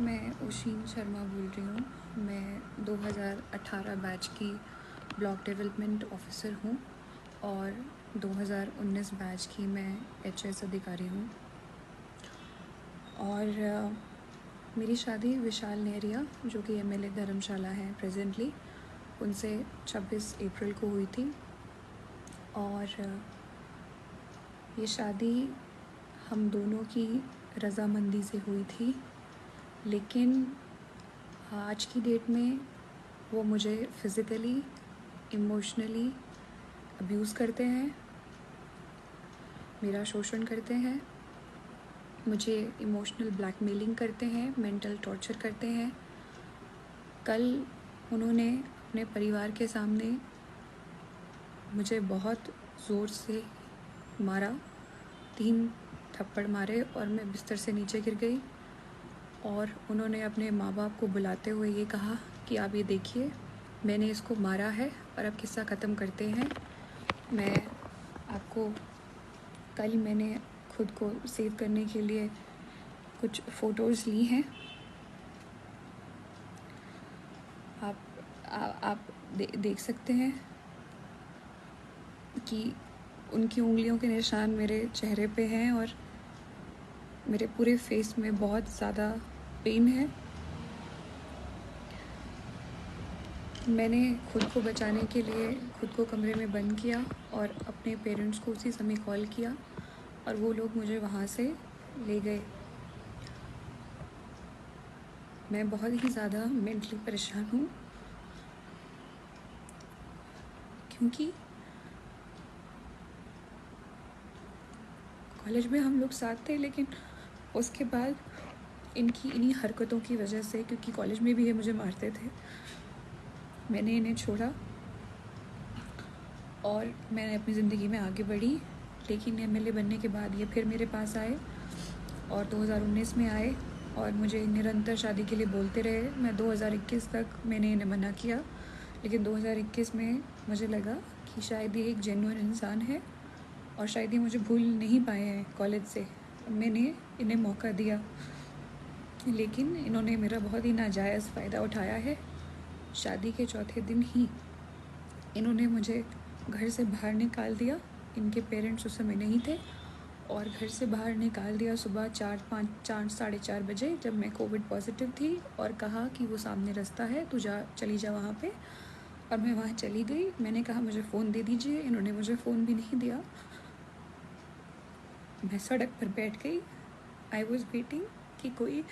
मैं ओशिन शर्मा बोल रही हूँ। मैं 2018 बैच की ब्लॉक डेवलपमेंट ऑफिसर हूँ और 2019 बैच की मैं एचएस अधिकारी हूँ। और मेरी शादी विशाल नेहरिया जो कि एमएलए धर्मशाला हैं प्रेजेंटली, उनसे 26 अप्रैल को हुई थी। और ये शादी हम दोनों की रज़ामंदी से हुई थी, लेकिन आज की डेट में वो मुझे फ़िज़िकली, इमोशनली अब्यूज़ करते हैं, मेरा शोषण करते हैं, मुझे इमोशनल ब्लैकमेलिंग करते हैं, मेंटल टॉर्चर करते हैं। कल उन्होंने अपने परिवार के सामने मुझे बहुत ज़ोर से मारा, 3 थप्पड़ मारे और मैं बिस्तर से नीचे गिर गई। और उन्होंने अपने माँ बाप को बुलाते हुए ये कहा कि आप ये देखिए, मैंने इसको मारा है और अब किस्सा ख़त्म करते हैं। मैं आपको कल मैंने खुद को सेव करने के लिए कुछ फ़ोटोज़ ली हैं। आप देख सकते हैं कि उनकी उंगलियों के निशान मेरे चेहरे पे हैं और मेरे पूरे फेस में बहुत ज़्यादा पेन है। मैंने खुद को बचाने के लिए खुद को कमरे में बंद किया और अपने पेरेंट्स को उसी समय कॉल किया और वो लोग मुझे वहाँ से ले गए। मैं बहुत ही ज़्यादा मेंटली परेशान हूँ, क्योंकि कॉलेज में हम लोग साथ थे, लेकिन उसके बाद इन्हीं हरकतों की वजह से, क्योंकि कॉलेज में भी ये मुझे मारते थे, मैंने इन्हें छोड़ा और मैंने अपनी ज़िंदगी में आगे बढ़ी। लेकिन एमएलए बनने के बाद ये फिर मेरे पास आए और 2019 में आए और मुझे निरंतर शादी के लिए बोलते रहे। मैं 2021 तक मैंने इन्हें मना किया, लेकिन 2021 में मुझे लगा कि शायद ये एक जेन्युइन इंसान है और शायद ये मुझे भूल नहीं पाए हैं कॉलेज से। मैंने इन्हें मौका दिया, लेकिन इन्होंने मेरा बहुत ही नाजायज़ फ़ायदा उठाया है। शादी के चौथे दिन ही इन्होंने मुझे घर से बाहर निकाल दिया। इनके पेरेंट्स उस समय नहीं थे और घर से बाहर निकाल दिया सुबह 4 साढ़े 4 बजे, जब मैं कोविड पॉजिटिव थी, और कहा कि वो सामने रास्ता है, तू जा, चली जा वहाँ पे। और मैं वहाँ चली गई। मैंने कहा मुझे फ़ोन दे दीजिए, इन्होंने मुझे फ़ोन भी नहीं दिया। मैं सड़क पर बैठ गई। आई वॉज़ वेटिंग कि कोई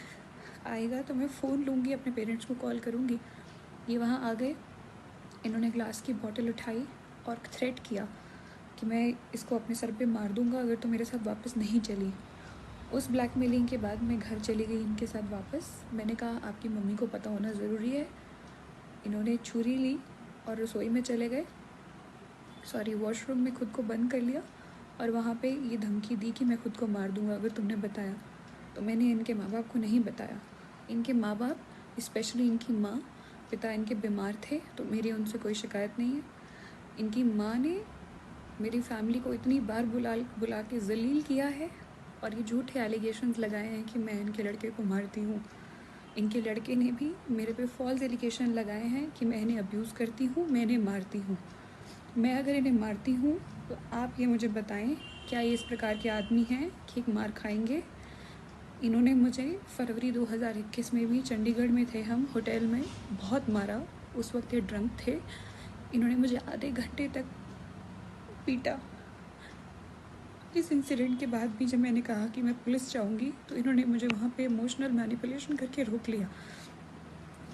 आएगा तो मैं फ़ोन लूँगी, अपने पेरेंट्स को कॉल करूँगी। ये वहाँ आ गए। इन्होंने ग्लास की बॉटल उठाई और थ्रेट किया कि मैं इसको अपने सर पे मार दूँगा अगर तो मेरे साथ वापस नहीं चली। उस ब्लैकमेलिंग के बाद मैं घर चली गई इनके साथ वापस। मैंने कहा आपकी मम्मी को पता होना ज़रूरी है। इन्होंने छुरी ली और रसोई में चले गए, वॉशरूम में खुद को बंद कर लिया और वहाँ पे ये धमकी दी कि मैं खुद को मार दूँगा अगर तुमने बताया। तो मैंने इनके माँ बाप को नहीं बताया। इनके माँ बाप, स्पेशली इनकी माँ, पिता इनके बीमार थे, तो मेरी उनसे कोई शिकायत नहीं है। इनकी माँ ने मेरी फैमिली को इतनी बार बुला के ज़लील किया है और ये झूठे एलिगेशंस लगाए हैं कि मैं इनके लड़के को मारती हूँ। इनके लड़के ने भी मेरे पे फॉल्स एलिगेशन लगाए हैं कि मैं इन्हें अब्यूज़ करती हूँ, मैं इन्हें मारती हूँ। मैं अगर इन्हें मारती हूँ तो आप ये मुझे बताएं, क्या ये इस प्रकार के आदमी हैं कि एक मार खाएंगे? इन्होंने मुझे फरवरी 2021 में भी, चंडीगढ़ में थे हम होटल में, बहुत मारा। उस वक्त ये ड्रंक थे। इन्होंने मुझे आधे घंटे तक पीटा। इस इंसिडेंट के बाद भी जब मैंने कहा कि मैं पुलिस जाऊंगी, तो इन्होंने मुझे वहाँ पे इमोशनल मैनिपुलेशन करके रोक लिया।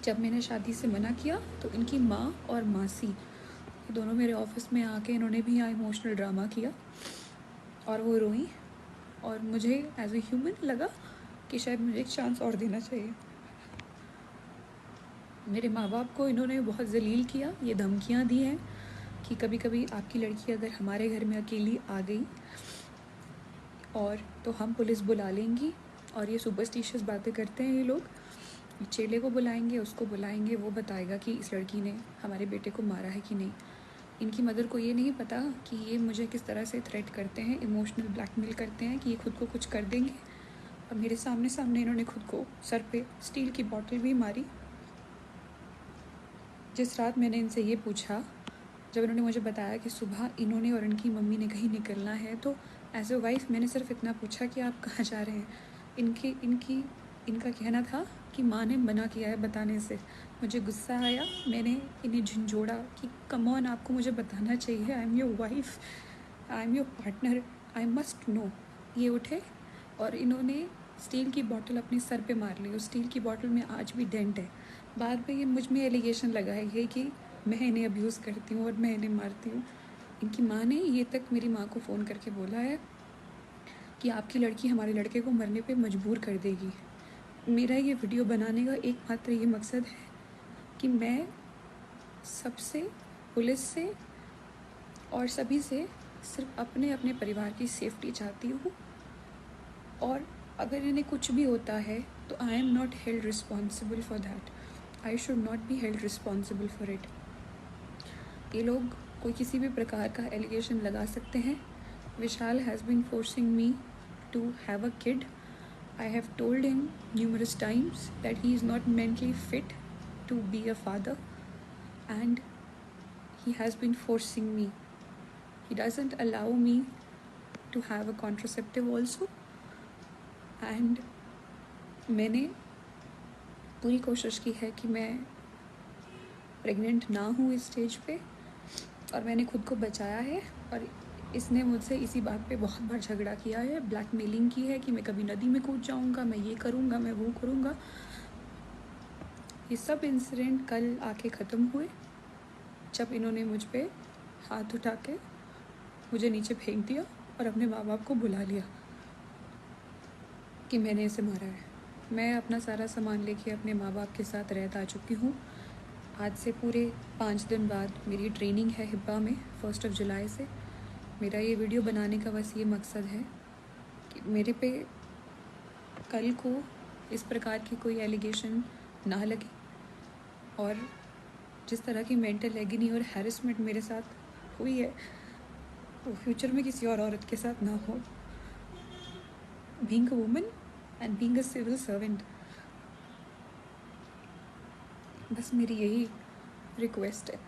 जब मैंने शादी से मना किया तो इनकी माँ और मासी, ये दोनों मेरे ऑफिस में आके इन्होंने भी यहाँ इमोशनल ड्रामा किया और वो रोई। और मुझे एज ए ह्यूमन लगा कि शायद मुझे एक चांस और देना चाहिए। मेरे माँ बाप को इन्होंने बहुत ज़लील किया। ये धमकियाँ दी हैं कि कभी कभी आपकी लड़की अगर हमारे घर में अकेली आ गई और तो हम पुलिस बुला लेंगी। और ये सुपरस्टिशियस बातें करते हैं ये लोग। चेले को बुलाएंगे, उसको बुलाएंगे, वो बताएगा कि इस लड़की ने हमारे बेटे को मारा है कि नहीं। इनकी मदर को ये नहीं पता कि ये मुझे किस तरह से थ्रेट करते हैं, इमोशनल ब्लैकमेल करते हैं कि ये खुद को कुछ कर देंगे और मेरे सामने सामने इन्होंने खुद को सर पे स्टील की बॉटल भी मारी। जिस रात मैंने इनसे ये पूछा, जब इन्होंने मुझे बताया कि सुबह इन्होंने और इनकी मम्मी ने कहीं निकलना है, तो एज अ वाइफ मैंने सिर्फ इतना पूछा कि आप कहाँ जा रहे हैं। इनका कहना था कि माँ ने मना किया है बताने से। मुझे गुस्सा आया, मैंने इन्हें झंझोड़ा कि कम ऑन, आपको मुझे बताना चाहिए, I am your wife, I am your partner, I must know. ये उठे और इन्होंने स्टील की बॉटल अपने सर पे मार ली। उस स्टील की बॉटल में आज भी डेंट है। बाद में ये मुझ में एलिगेशन लगाएंगे कि मैं इन्हें अब्यूज़ करती हूँ और मैं इन्हें मारती हूँ। इनकी माँ ने ये तक मेरी माँ को फ़ोन करके बोला है कि आपकी लड़की हमारे लड़के को मरने पे मजबूर कर देगी। मेरा ये वीडियो बनाने का एकमात्र ये मकसद है कि मैं सबसे, पुलिस से और सभी से सिर्फ अपने अपने परिवार की सेफ्टी चाहती हूँ। और अगर इन्हें कुछ भी होता है तो I am not held responsible for that, I should not be held responsible for it. ये लोग कोई किसी भी प्रकार का एलिगेशन लगा सकते हैं। Vishal has been forcing me to have a kid. I have told him numerous times that he is not mentally fit to be a father, and he has been forcing me. He doesn't allow me to have a contraceptive also, and मैंने पूरी कोशिश की है कि मैं pregnant ना हूँ इस स्टेज पे, और मैंने खुद को बचाया है। और इसने मुझसे इसी बात पे बहुत बार झगड़ा किया है, ब्लैकमेलिंग की है कि मैं कभी नदी में कूद जाऊँगा, मैं ये करूँगा, मैं वो करूँगा। ये सब इंसिडेंट कल आके ख़त्म हुए जब इन्होंने मुझ पे हाथ उठा के मुझे नीचे फेंक दिया और अपने माँ बाप को बुला लिया कि मैंने इसे मारा है। मैं अपना सारा सामान लेके अपने माँ बाप के साथ रहता आ चुकी हूँ। आज से पूरे 5 दिन बाद मेरी ट्रेनिंग है हिब्बा में 1 जुलाई से। मेरा ये वीडियो बनाने का बस ये मकसद है कि मेरे पे कल को इस प्रकार की कोई एलिगेशन ना लगे, और जिस तरह की मेंटल एगनी और हैरेसमेंट मेरे साथ हुई है वो फ्यूचर में किसी और औरत के साथ ना हो। Being a woman and being a civil servant, बस मेरी यही रिक्वेस्ट है।